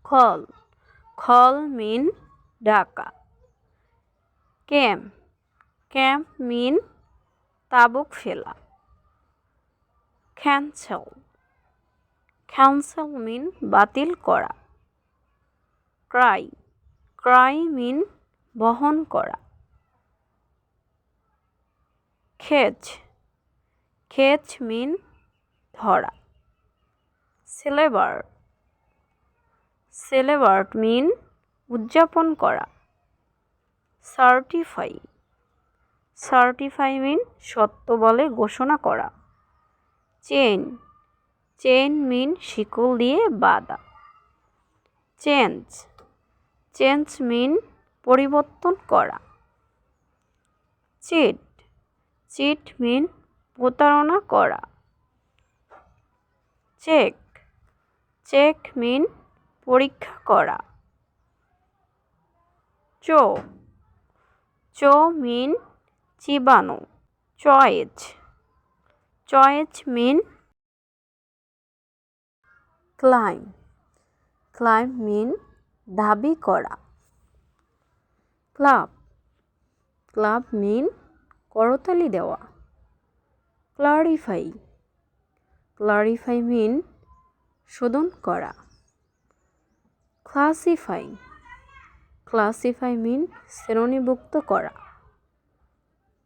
খল খল মিন Dhaka. Camp camp মিন তাবুক ফেলা। ক্যান্সেল ক্যান্সেল মিন বাতিল করা। ক্রাই ক্রাই মিন বহন করা। খেচ খেচ মিন ধরা। সেলেব্রেট সেলেব্রেট মিন উদযাপন করা। সার্টিফাই সার্টিফাই মিন সত্য বলে ঘোষণা করা। চেইন চেইন মিন শিকল দিয়ে বাঁধা। চেঞ্জ চেঞ্জ মিন পরিবর্তন করা। চিট চিট মিন প্রতারণা করা। চেক চেক মিন পরীক্ষা করা। চো চো মিন চিবানো। চয়েজ চয়েজ মিন ক্লাইম ক্লাইম মিন দাবি করা। ক্লাব ক্লাব মিন করতালি দেওয়া। ক্লারিফাই ক্লারিফাই মিন শোধন করা। ক্লাসিফাই ক্লাসিফাই মিন শ্রেণীভুক্ত করা।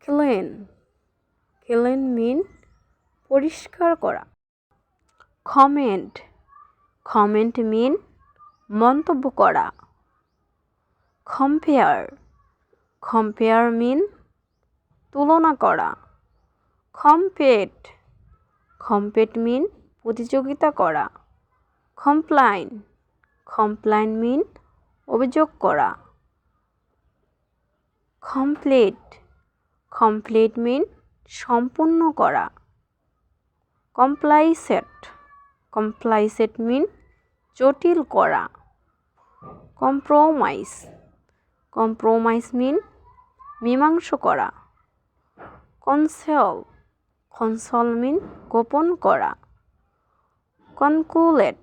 ক্লিন ক্লিন মিন পরিষ্কার করা। কমেন্ট কমেন্ট মিন মন্তব্য করা। কম্পেয়ার কম্পেয়ার মিন তুলনা করা। কম্পেট কম্পেট মিন প্রতিযোগিতা করা। কমপ্লাইন কমপ্লাইন মিন অভিযোগ করা। কমপ্লিট কমপ্লিট মিন সম্পূর্ণ করা। কমপ্লাইসেট কমপ্লাইসেট মিন জটিল করা। কম্প্রোমাইজ কম্প্রোমাইজ মিন মীমাংস করা। কনসেল কনসল মিন গোপন করা। কনকুলেট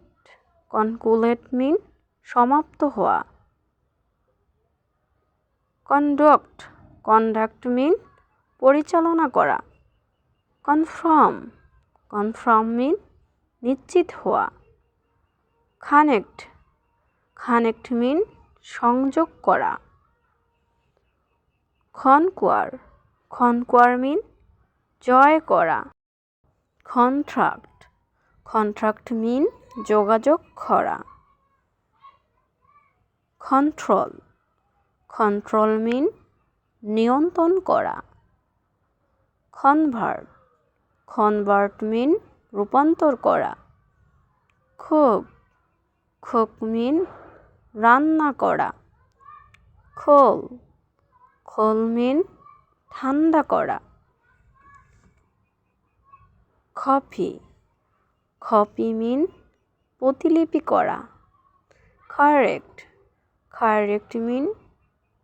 কনকুলেট মিন সমাপ্ত হওয়া। কন্ডাক্ট কন্ডাক্ট মিন পরিচালনা করা। কনফার্ম কনফার্ম মিন নিশ্চিত হওয়া। কানেক্ট কানেক্ট মিন সংযোগ করা। কনকোয়ার কনকোয়ার মিন জয় করা। কন্ট্রাক্ট কন্ট্রাক্ট মিন যোগাযোগ করা। কন্ট্রোল কন্ট্রোল মিন নিয়ন্ত্রণ করা। কনভার্ট কনভার্ট মিন রূপান্তর করা। কুক কুক মিন রান্না করা। খোল খোল মিন ঠান্ডা করা। কপি কপি মিন প্রতিলিপি করা। কারেক্ট কারেক্ট মিন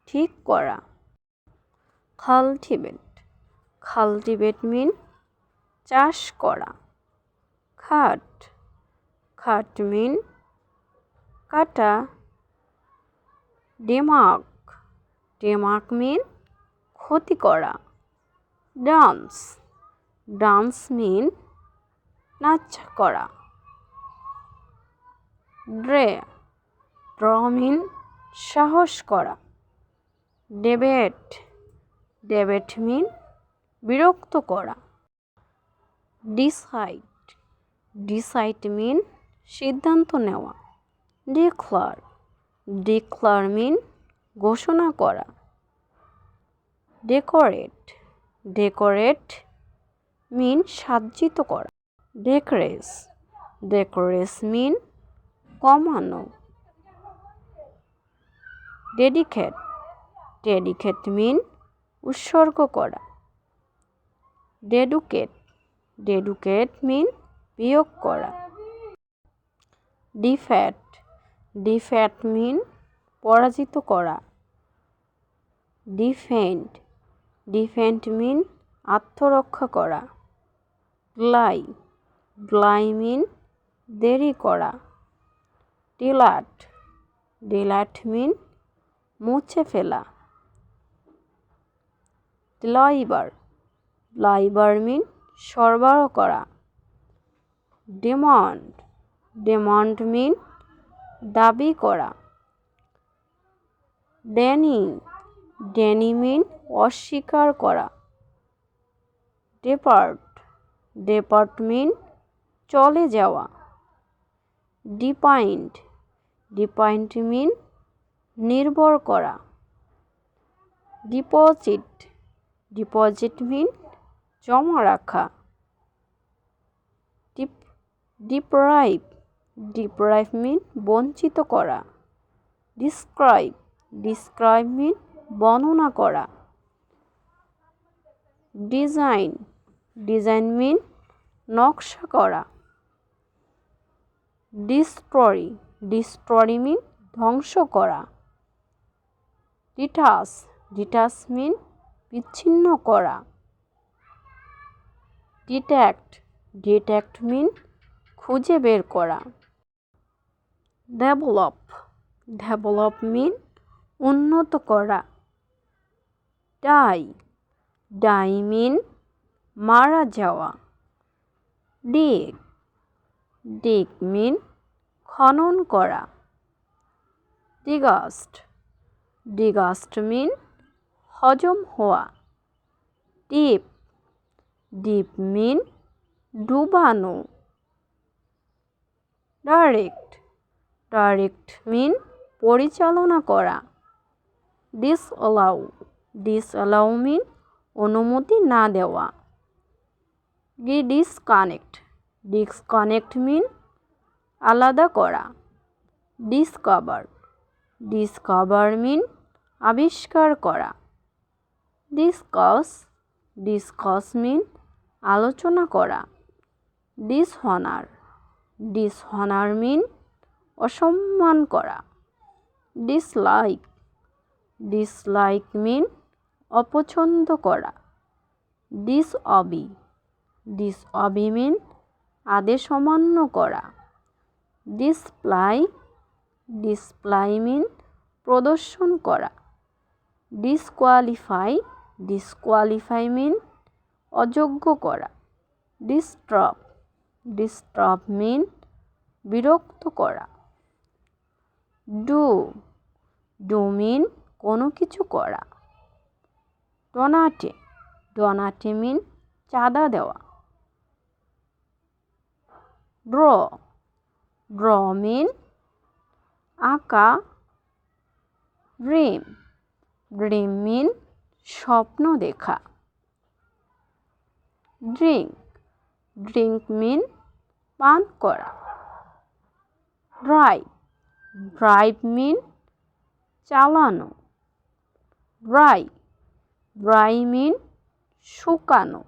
ঠিক করা। কাল্টিভেট কাল্টিভেট মিন চাষ করা। খাট খাট মিন কাটা। ডেমাক ডেমাক মিন ক্ষতি করা। ডান্স ডান্স মিন নাচ করা। ড্রে ড্র মিন সাহস করা। ডেবেট ডেবেট মিন বিরক্ত করা। ডিসাইড ডিসাইড মিন সিদ্ধান্ত নেওয়া। ডিক্লার ডিক্লার মিন ঘোষণা করা। ডেকোরেট ডেকোরেট মিন সাজ্জিত করা। ডেকরেস ডেকোরেস মিন কমানো। ডেডিকেট ডেডিকেট মিন উৎসর্গ করা। ডেডুকেট ডেডুকেট মিন বিয়োগ করা। ডিফ্যাট ডিফ্যাট মিন পরাজিত করা। ডিফেন্ড ডিফেন্ড মিন আত্মরক্ষা করা। গ্লাই গ্লাই মিন দেরি করা। ডিলাট ডিলাট মিন মুছে ফেলা। ডেলিভার মিন সরবরাহ করা। ডিমান্ড মিন দাবি করা। ডেনি মিন অস্বীকার করা। ডেপার্ট মিন চলে যাওয়া। ডিপেন্ড মিন নির্ভর করা। ডিপোজিট মিন জমা রাখা। ডিপ্রাইভ মিন বঞ্চিত করা। ডিসক্রাইব মিন বর্ণনা করা। ডিজাইন মিন নকশা করা। ডিস্ট্রয় মিন ধ্বংস করা। ডিটাচ মিন বিচ্ছিন্ন করা। ডিটেক্ট মিন খুঁজে বের করা। ডেভেলপ মিন উন্নত করা। ডাই মিন মারা যাওয়া। ডিগ মিন খনন করা। ডিগাস্ট মিন হজম হওয়া। ডিপ মিন ডুবানো। ডাইরেক্ট মিন পরিচালনা করা। ডিসঅ্যালাউ মিন অনুমতি না দেওয়া। ডিসকানেক্ট মিন আলাদা করা। ডিসকভার মিন আবিষ্কার করা। ডিসকাস মিন আলোচনা করা। ডিসহনার মিন অসম্মান করা। ডিসলাইক মিন অপছন্দ করা। ডিসঅবি মিন আদেশ অমান্য করা। ডিসপ্লাই মিন প্রদর্শন করা। ডিসকোয়ালিফাই মিন অযোগ্য করা। ডিস্টার্ব মিন বিরক্ত করা। ডু মিন কোনো কিছু করা। ডোনাটে মিন চাঁদা দেওয়া। ড্র মিন আঁকা। ড্রিম মিন স্বপ্ন দেখা। ড্রিঙ্ক মিন পান করা। ড্রাইভ মিন চালানো। ড্রাই মিন শুকানো।